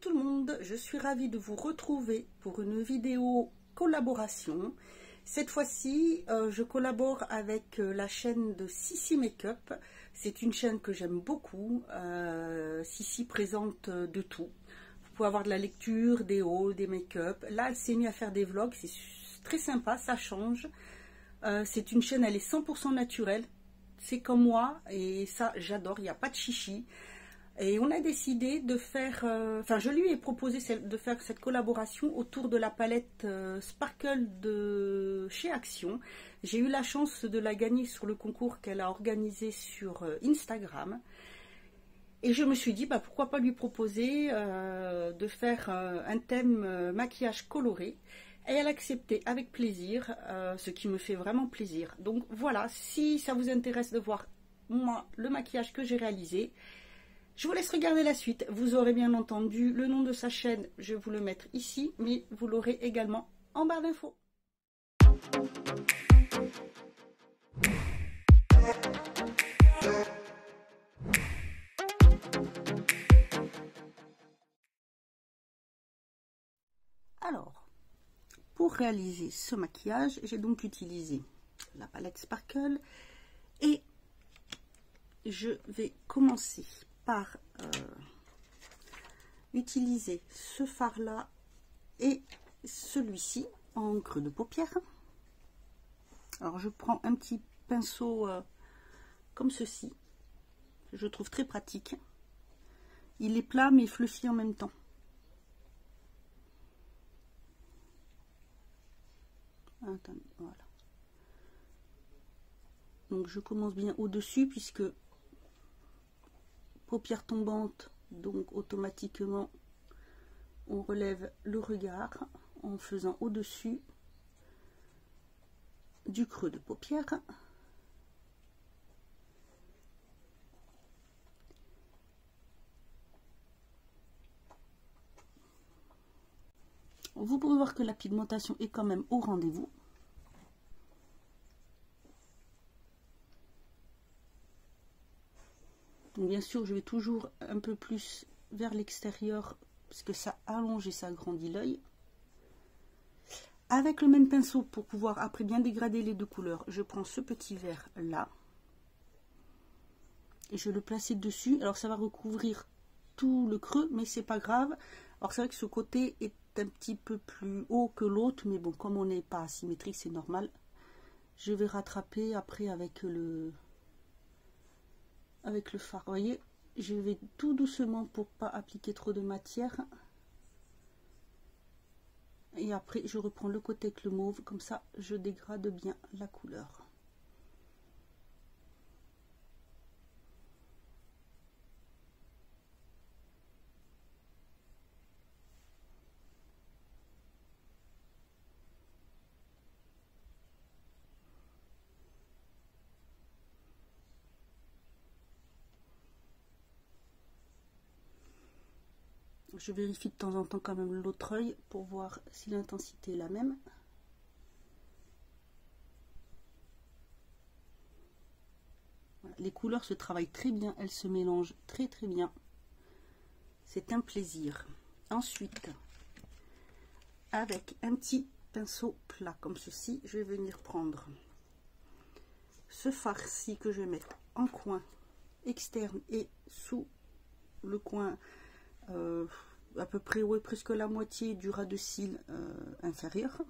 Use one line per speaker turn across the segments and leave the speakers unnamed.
tout le monde, je suis ravie de vous retrouver pour une vidéo collaboration. Cette fois-ci, je collabore avec la chaîne de Sissi Makeup. C'est une chaîne que j'aime beaucoup. Sissi présente de tout. Vous pouvez avoir de la lecture, des hauls, des make-up. Là, elle s'est mise à faire des vlogs, c'est très sympa, ça change. C'est une chaîne, elle est 100% naturelle. C'est comme moi et ça, j'adore, il n'y a pas de chichi. Et on a décidé de faire, enfin je lui ai proposé de faire cette collaboration autour de la palette Sparkle de chez Action. J'ai eu la chance de la gagner sur le concours qu'elle a organisé sur Instagram. Et je me suis dit, bah, pourquoi pas lui proposer de faire un thème maquillage coloré. Et elle a accepté avec plaisir, ce qui me fait vraiment plaisir. Donc voilà, si ça vous intéresse de voir moi le maquillage que j'ai réalisé, je vous laisse regarder la suite. Vous aurez bien entendu le nom de sa chaîne, je vais vous le mettre ici, mais vous l'aurez également en barre d'infos. Alors, pour réaliser ce maquillage, j'ai donc utilisé la palette Sparkle et je vais commencer par utiliser ce fard là et celui-ci en creux de paupière. Alors je prends un petit pinceau comme ceci, je trouve très pratique. Il est plat mais fluffy en même temps. Attendez, voilà. Donc je commence bien au-dessus puisque paupière tombante, donc automatiquement on relève le regard en faisant au-dessus du creux de paupière. Vous pouvez voir que la pigmentation est quand même au rendez-vous. Donc bien sûr, je vais toujours un peu plus vers l'extérieur parce que ça allonge et ça agrandit l'œil. Avec le même pinceau, pour pouvoir après bien dégrader les deux couleurs, je prends ce petit vert là et je le place dessus. Alors ça va recouvrir tout le creux, mais c'est pas grave. Alors c'est vrai que ce côté est un petit peu plus haut que l'autre, mais bon, comme on n'est pas asymétrique, c'est normal. Je vais rattraper après avec le fard. Vous voyez, je vais tout doucement pour pas appliquer trop de matière. Et après, je reprends le côté avec le mauve, comme ça, je dégrade bien la couleur. Je vérifie de temps en temps quand même l'autre œil pour voir si l'intensité est la même. Voilà, les couleurs se travaillent très bien, elles se mélangent très très bien. C'est un plaisir. Ensuite, avec un petit pinceau plat comme ceci, je vais venir prendre ce fard-ci que je vais mettre en coin externe et sous le coin à peu près, ouais, presque la moitié du ras de cils inférieur.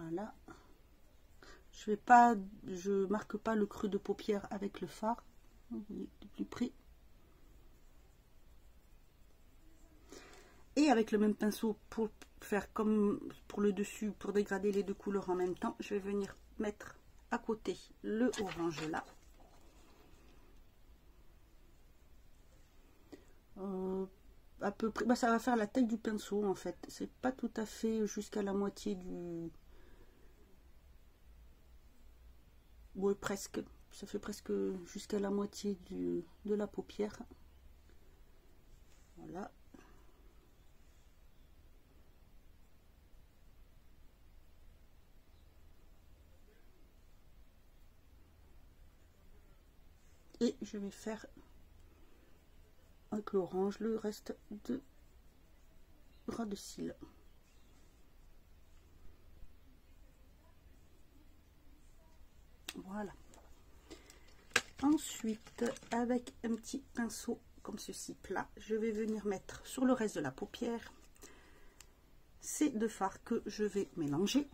Voilà, je marque pas le creux de paupière avec le fard, vous voyez de plus près. Et avec le même pinceau pour faire comme pour le dessus, pour dégrader les deux couleurs en même temps, je vais venir mettre à côté le orange là. À peu près, bah, ça va faire la taille du pinceau en fait. C'est pas tout à fait jusqu'à la moitié Oui, presque. Ça fait presque jusqu'à la moitié de la paupière. Voilà. Et je vais faire avec l'orange le reste de ras de cils. Voilà. Ensuite, avec un petit pinceau comme ceci plat, je vais venir mettre sur le reste de la paupière ces deux fards que je vais mélanger.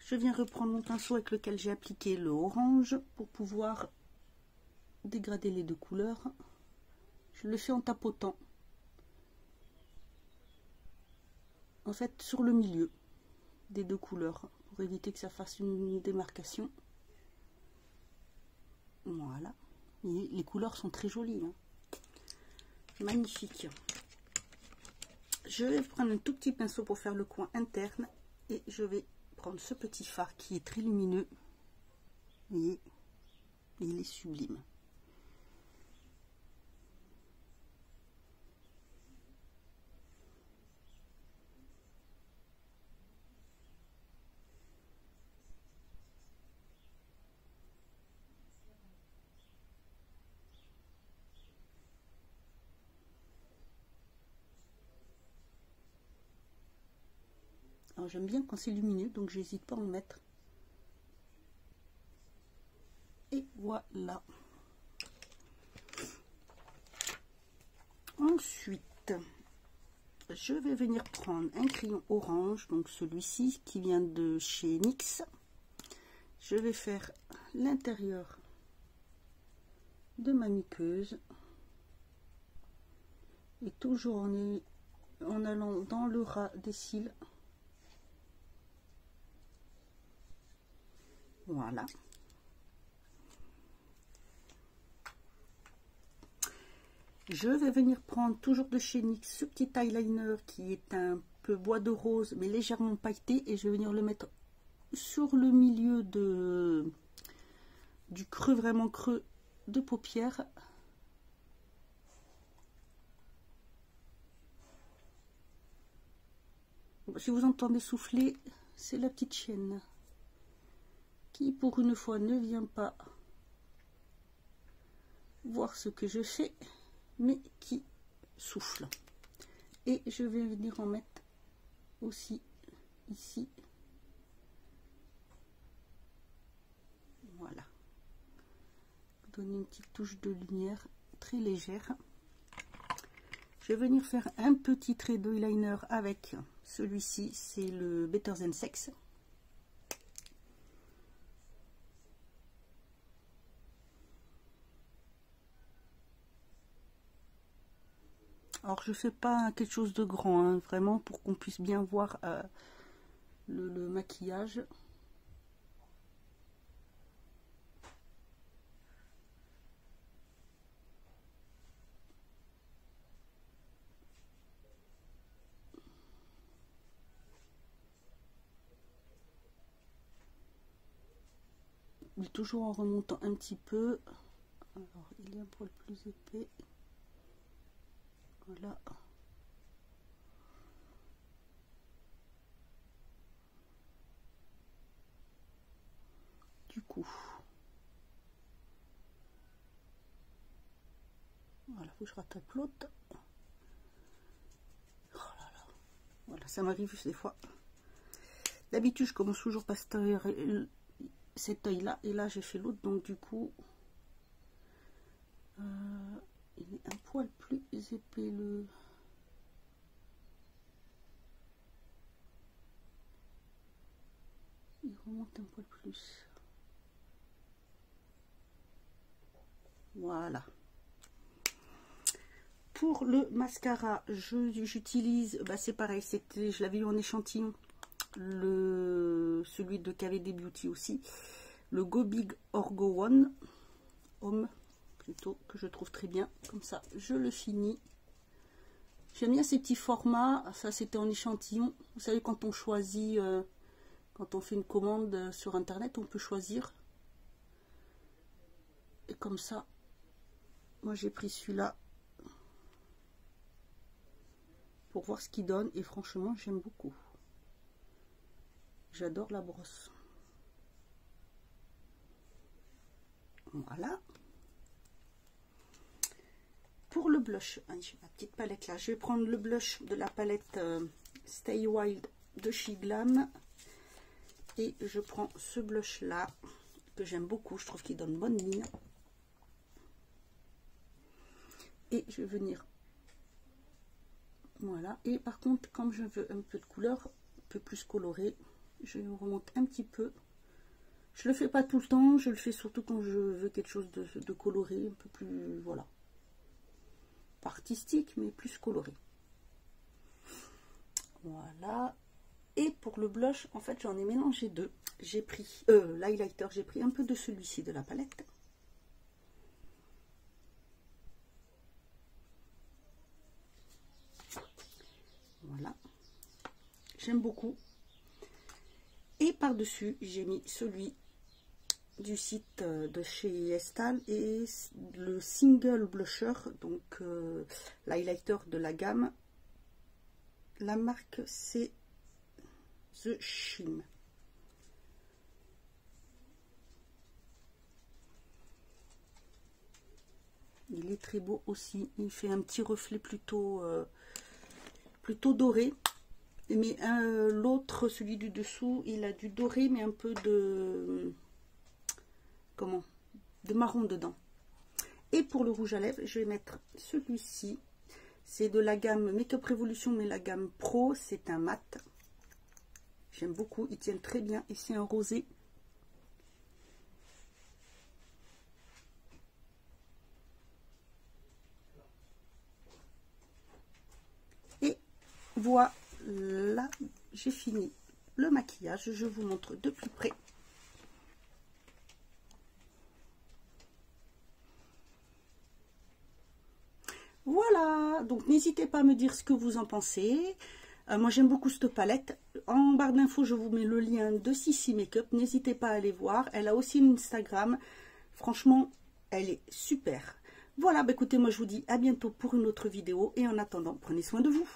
Je viens reprendre mon pinceau avec lequel j'ai appliqué le orange pour pouvoir dégrader les deux couleurs. Je le fais en tapotant. En fait, sur le milieu des deux couleurs pour éviter que ça fasse une démarcation. Voilà. Et les couleurs sont très jolies. Hein. Magnifique. Je vais prendre un tout petit pinceau pour faire le coin interne et je vais prendre ce petit fard qui est très lumineux. Vous voyez, il est sublime. Alors j'aime bien quand c'est lumineux, donc j'hésite pas à en mettre. Et voilà. Ensuite, je vais venir prendre un crayon orange, donc celui-ci qui vient de chez NYX. Je vais faire l'intérieur de ma muqueuse. Et toujours en allant dans le ras des cils. Voilà. Je vais venir prendre toujours de chez NYX ce petit eyeliner qui est un peu bois de rose mais légèrement pailleté et je vais venir le mettre sur le milieu du creux, vraiment creux de paupière. Si vous entendez souffler, c'est la petite chienne qui pour une fois ne vient pas voir ce que je fais mais qui souffle. Et je vais venir en mettre aussi ici. Voilà. Donner une petite touche de lumière très légère. Je vais venir faire un petit trait d'eyeliner avec celui-ci, c'est le Better Than Sex. Alors je fais pas quelque chose de grand, hein, vraiment pour qu'on puisse bien voir le maquillage. Mais toujours en remontant un petit peu. Alors il est un poil plus épais. Voilà. Du coup, voilà, faut que je rattrape l'autre. Oh là là. Voilà, ça m'arrive des fois. D'habitude, je commence toujours par cet œil là, et là j'ai fait l'autre, donc du coup, il est un poil plus épais le. Il remonte un poil plus. Voilà. Pour le mascara, j'utilise, bah c'est pareil, je l'avais eu en échantillon, celui de KVD Beauty aussi, le Go Big Orgo One, Homme plutôt, que je trouve très bien. Comme ça, je le finis. J'aime bien ces petits formats, ça c'était en échantillon. Vous savez, quand on choisit, quand on fait une commande sur internet, on peut choisir. Et comme ça, moi j'ai pris celui-là pour voir ce qu'il donne, et franchement j'aime beaucoup. J'adore la brosse. Voilà. Pour le blush, j'ai ma petite palette là. Je vais prendre le blush de la palette Stay Wild de chez Glam. Et je prends ce blush là, que j'aime beaucoup. Je trouve qu'il donne bonne ligne. Et je vais venir... Voilà. Et par contre, comme je veux un peu de couleur, un peu plus coloré, je remonte un petit peu. Je le fais pas tout le temps, je le fais surtout quand je veux quelque chose de coloré, un peu plus, voilà, pas artistique, mais plus coloré. Voilà. Et pour le blush, en fait, j'en ai mélangé deux. J'ai pris l'highlighter, j'ai pris un peu de celui-ci de la palette. Voilà. J'aime beaucoup. Et par-dessus, j'ai mis celui du site de chez Estal et le single blusher, donc l'highlighter de la gamme. La marque c'est The Shim. Il est très beau aussi. Il fait un petit reflet plutôt doré. Mais l'autre, celui du dessous, il a du doré mais un peu de marron dedans. Et pour le rouge à lèvres, je vais mettre celui-ci. C'est de la gamme Make-up Revolution, mais la gamme Pro. C'est un mat. J'aime beaucoup, il tient très bien. Et c'est un rosé. Et voilà, j'ai fini le maquillage. Je vous montre de plus près. Voilà, donc n'hésitez pas à me dire ce que vous en pensez. Moi j'aime beaucoup cette palette. En barre d'infos je vous mets le lien de Sissi Makeup. N'hésitez pas à aller voir. Elle a aussi une Instagram. Franchement, elle est super. Voilà, bah écoutez, moi je vous dis à bientôt pour une autre vidéo. Et en attendant, prenez soin de vous.